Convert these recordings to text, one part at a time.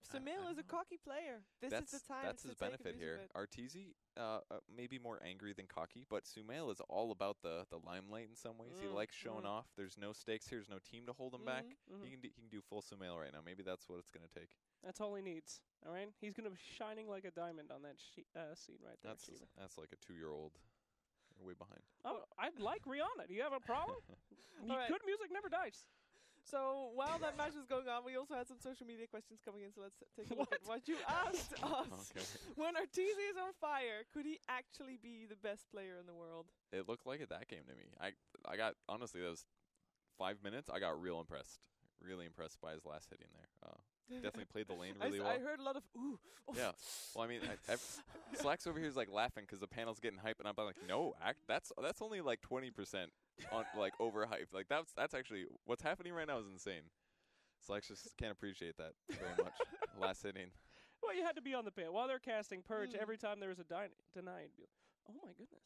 Sumail is a cocky player. This is the time That's to his take benefit advantage here. of it. Arteezy, maybe more angry than cocky, but Sumail is all about the limelight in some ways. He likes showing off. There's no stakes here. There's no team to hold him back. He can do full Sumail right now. Maybe that's what it's going to take. That's all he needs. All right? He's going to be shining like a diamond on that scene right there. That's like a 2-year-old. You're way behind. Oh, I'd like Rihanna. Do you have a problem? Good music never dies. So while that match was going on, we also had some social media questions coming in, so let's take a look at what you asked us. Okay. When Arteezy is on fire, could he actually be the best player in the world? It looked like it that game to me. I got, honestly, those 5 minutes, I got real impressed. Really impressed by his last hitting there. Definitely played the lane really well. I heard a lot of ooh. Yeah. Well, I mean, Slacks over here is like laughing because the panel's getting hype, and I'm like, no, that's only like 20% on like overhyped. Like that's actually what's happening right now is insane. Slacks just can't appreciate that very much. Last hitting. Well, you had to be on the pit while they're casting Purge. Every time there was a denied, be like, oh my goodness.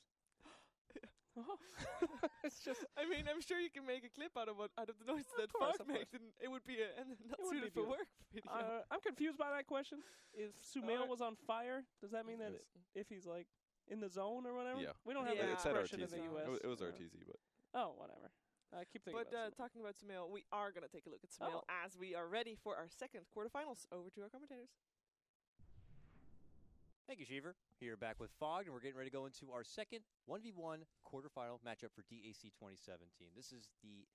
It's just. I mean, I'm sure you can make a clip out of the noise that Fog makes, and it would be a not suited for work video. I'm confused by that question. If Sumail was on fire, does that mean that if he's like in the zone or whatever? Yeah, we don't have that expression in the U.S. It was Arteezy, but whatever. I keep thinking. But talking about Sumail, we are going to take a look at Sumail as we are ready for our second quarterfinals. Over to our commentators. Thank you, Sheever. Here back with Fog, and we're getting ready to go into our second 1v1 quarterfinal matchup for DAC 2017. This is the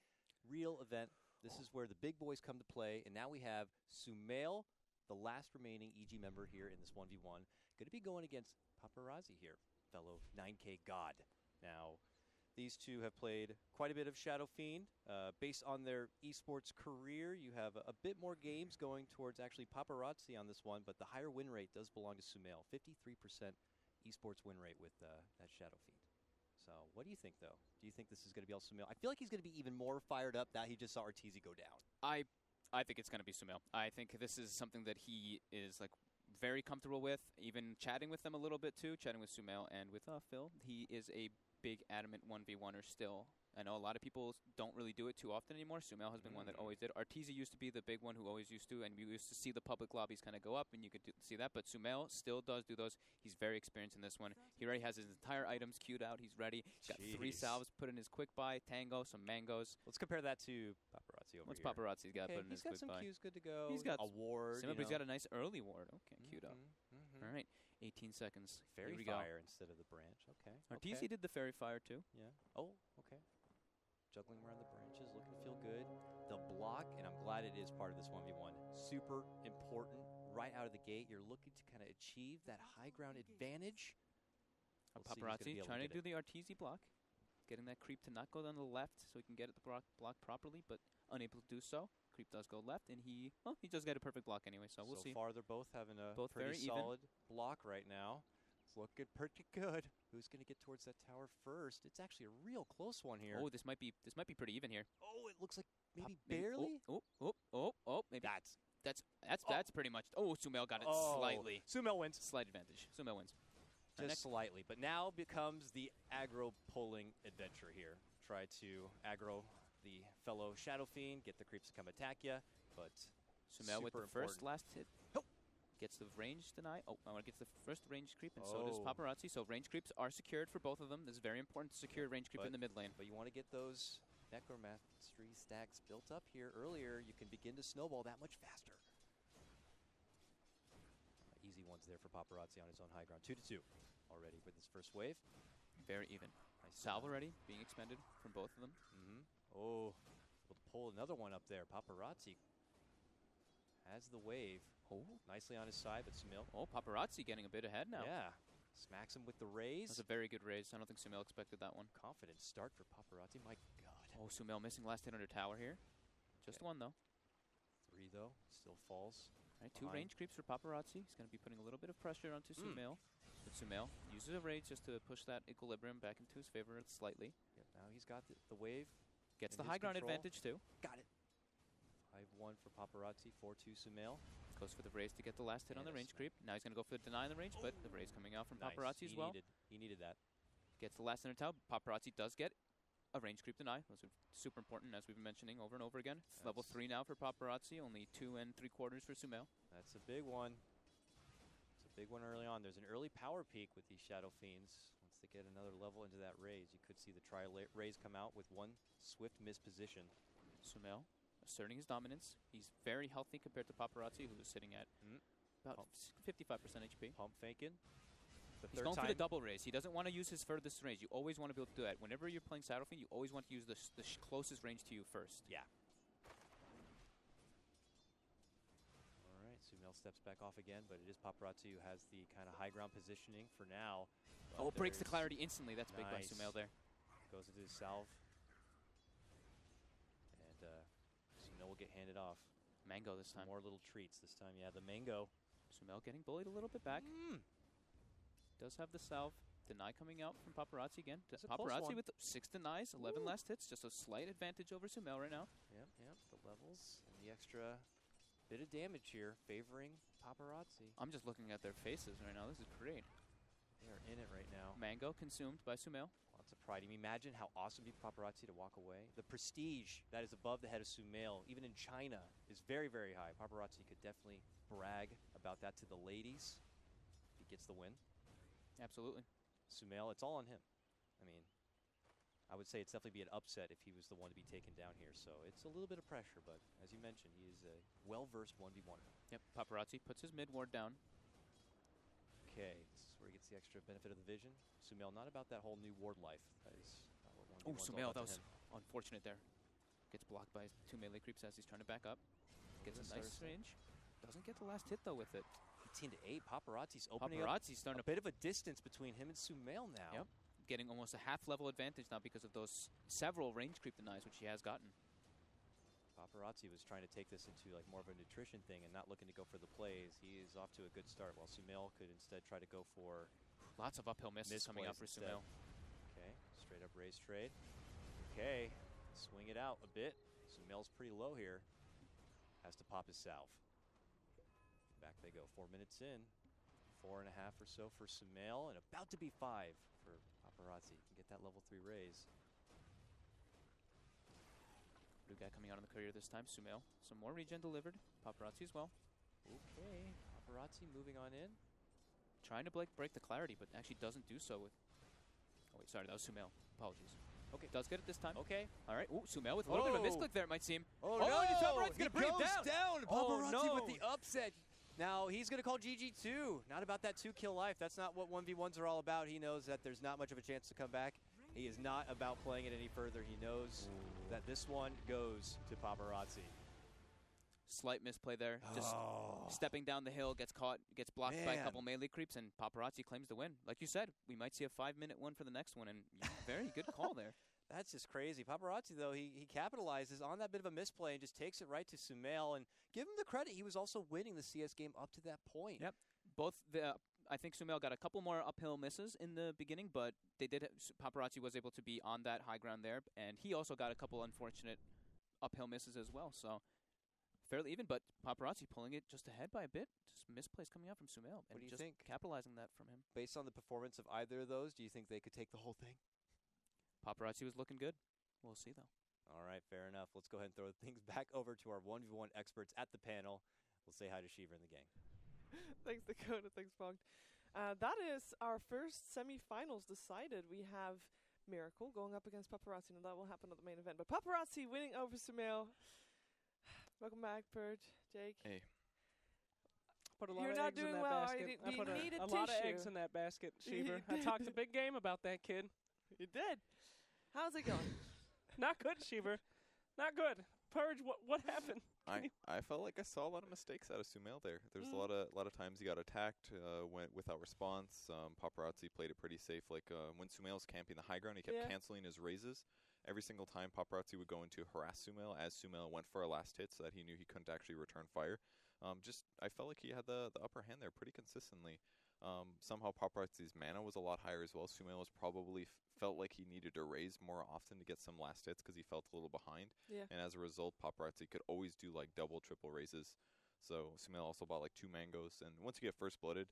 real event. This is where the big boys come to play, and now we have Sumail, the last remaining EG member here in this 1v1, going to be going against Paparazzi here, fellow 9K god. Now, these two have played quite a bit of Shadow Fiend. Based on their esports career, you have a bit more games going towards actually Paparazzi on this one, but the higher win rate does belong to Sumail. 53% esports win rate with that Shadow Fiend. So what do you think, though? Do you think this is going to be all Sumail? I feel like he's going to be even more fired up that he just saw Arteezy go down. I think it's going to be Sumail. I think this is something that he is like very comfortable with, even chatting with them a little bit too, chatting with Sumail and with Phil. He is a big adamant 1v1er still. I know a lot of people don't really do it too often anymore. Sumail has been one that always did. Arteezy used to be the big one who always used to, and we used to see the public lobbies kind of go up, and you could see that. But Sumail still does do those. He's very experienced in this one. He already has his entire items queued out. He's ready. He's got 3 salves put in his quick buy, tango, some mangoes. Let's compare that to Paparazzi over What's here. Paparazzi's got put in his quick buy? He's got some queues good to go. He's got a ward. He's got a nice early ward. Okay, queued up. All right, 18 seconds. Fairy fire instead of the branch. Okay. Arteezy did the fairy fire too. Yeah. Oh, okay. Juggling around the branches, looking to feel good. The block, and I'm glad it is part of this 1v1, super important. Right out of the gate, you're looking to kind of achieve that high ground advantage. Paparazzi trying to do the Arteezy block, getting that creep to not go down the left so he can get at the block properly, but unable to do so. Creep does go left, and he does get a perfect block anyway, so we'll see. So far, they're both having a pretty very solid block right now. It's looking pretty good. Who's going to get towards that tower first? It's actually a real close one here. Oh, this might be pretty even here. Oh, it looks like maybe barely. Maybe that's pretty much. Oh, Sumail got it slightly. Sumail wins. Slight advantage. Sumail wins. Just slightly, but now becomes the aggro pulling adventure here. Try to aggro the fellow Shadow Fiend, get the creeps to come attack you, but Sumail with the first last hit. Gets the range deny. Oh, I want to get the first range creep, and so does Paparazzi. So range creeps are secured for both of them. This is very important to secure range creep in the mid lane. But you want to get those Necromastery stacks built up here earlier. You can begin to snowball that much faster. Easy ones there for Paparazzi on his own high ground. 2-2 already with his first wave. Very even. Nice salve already being expended from both of them. Oh, able to pull another one up there. Paparazzi has the wave. Oh, nicely on his side, but Sumail. Oh, Paparazzi getting a bit ahead now. Yeah. Smacks him with the raise. That's a very good raise. I don't think Sumail expected that one. Confident start for Paparazzi. My God. Oh, Sumail missing last hit under tower here. Just one, though. 3, though. Still falls. All right, 2 range creeps for Paparazzi. He's going to be putting a little bit of pressure onto Sumail. But Sumail uses a raise just to push that equilibrium back into his favor slightly. Yep, now he's got the wave. Gets the high ground advantage, too. Got it. 5-1 for Paparazzi, 4-2 Sumail. Goes for the raise to get the last hit on the range creep. Now he's going to go for the deny on the range, but the raise coming out from Paparazzi as well. He needed that. Gets the last hit on tower. Paparazzi does get a range creep deny. Those are super important, as we've been mentioning over and over again. It's level 3 now for Paparazzi, only 2 3/4 for Sumail. That's a big one. It's a big one early on. There's an early power peak with these Shadow Fiends. Once they get another level into that raise, you could see the raise come out with one swift misposition. Sumail asserting his dominance. He's very healthy compared to Paparazzi, who is sitting at about 55% HP. Pump faking. He's going for the double raise. He doesn't want to use his furthest range. You always want to be able to do that. Whenever you're playing Shadow Fiend, you always want to use the closest range to you first. Yeah. All right, Sumail steps back off again, but it is Paparazzi who has the kind of high ground positioning for now. Oh, breaks the clarity instantly. That's big by Sumail there. Goes into his salve. And Sumail will get handed off. Mango this time. More little treats this time. Yeah, the mango. Sumail getting bullied a little bit back. Does have the salve. Deny coming out from Paparazzi again. Paparazzi with 6 denies, 11 last hits. Just a slight advantage over Sumail right now. Yep. The levels and the extra bit of damage here favoring Paparazzi. I'm just looking at their faces right now. This is great. They are in it right now. Mango consumed by Sumail. Lots of pride. Imagine how awesome it'd be for Paparazzi to walk away. The prestige that is above the head of Sumail, even in China, is very, very high. Paparazzi could definitely brag about that to the ladies if he gets the win. Absolutely. Sumail, it's all on him. I mean, I would say it's definitely be an upset if he was the one to be taken down here. So it's a little bit of pressure, but as you mentioned, he is a well-versed 1v1. Yep, Paparazzi puts his mid ward down. Okay, this is where he gets the extra benefit of the vision. Sumail, not about that whole new ward life. That is not what 1v1's all Sumail, about that was to him. unfortunate there. Gets blocked by 2 melee creeps as he's trying to back up. Gets a nice range. Doesn't get the last hit, though, with it. 18-8. Paparazzi's opening Paparazzi's starting a bit of a distance between him and Sumail now. Yep. Getting almost a half-level advantage now because of those several range creep denies, which he has gotten. Paparazzi was trying to take this into like more of a nutrition thing and not looking to go for the plays. He is off to a good start, while Sumail could instead try to go for lots of uphill misses coming out for Sumail. Okay, straight up raise trade. Okay, swing it out a bit. Sumail's pretty low here. Has to pop his salve. Back they go. 4 minutes in. 4.5 or so for Sumail, and about to be 5 for Paparazzi. Can get that level 3 raise. Blue guy coming out on the courier this time. Sumail. Some more regen delivered. Paparazzi as well. Okay. Paparazzi moving on in. Trying to break the clarity, but actually doesn't do so with... Oh, wait, sorry. That was Sumail. Apologies. Okay. Does get it this time. Okay. All right. Ooh, Sumail with a little bit of a misclick there, it might seem. Oh, no! Paparazzi's going to bring him down! Oh, Paparazzi no. with the upset. Now, he's going to call GG too. Not about that 2-kill life. That's not what 1v1s are all about. He knows that there's not much of a chance to come back. He is not about playing it any further. He knows that this one goes to Paparazzi. Slight misplay there. Just stepping down the hill, gets caught, gets blocked by a couple melee creeps, and Paparazzi claims the win. Like you said, we might see a 5-minute one for the next one, and very good call there. That's just crazy. Paparazzi, though, he capitalizes on that bit of a misplay and just takes it right to Sumail. And give him the credit, he was also winning the CS game up to that point. Yep. Both I think Sumail got a couple more uphill misses in the beginning, but Paparazzi was able to be on that high ground there, and he also got a couple unfortunate uphill misses as well. So fairly even, but Paparazzi pulling it just ahead by a bit. Just misplays coming out from Sumail. What do you just think? Capitalizing that from him. Based on the performance of either of those, do you think they could take the whole thing? Paparazzi was looking good. We'll see, though. All right, fair enough. Let's go ahead and throw things back over to our 1v1 experts at the panel. We'll say hi to Shiva and the gang. Thanks, Dakota. Thanks, Bogd. That is our first semifinals decided. We have Miracle going up against Paparazzi, and that will happen at the main event. But Paparazzi winning over Sumail. Welcome back, Bert, Jake. Hey. Put a lot You're of not eggs doing in that well. basket. Do you need a a lot of tissue? eggs in that basket, Shiva. I talked a big game about that kid. You did. How's it going? Not good, Shiva. Not good. Purge, what happened? I felt like I saw a lot of mistakes out of Sumail there. There's a lot of times he got attacked went without response. Paparazzi played it pretty safe. Like when Sumail was camping the high ground, he kept canceling his raises. Every single time Paparazzi would go into harass Sumail as Sumail went for a last hit so that he knew he couldn't actually return fire. I felt like he had the upper hand there pretty consistently. Somehow Paparazzi's mana was a lot higher as well. Sumail was probably felt like he needed to raise more often to get some last hits because he felt a little behind. Yeah. And as a result, Paparazzi could always do like double, triple raises. So Sumail also bought like 2 mangoes. And once you get first blooded,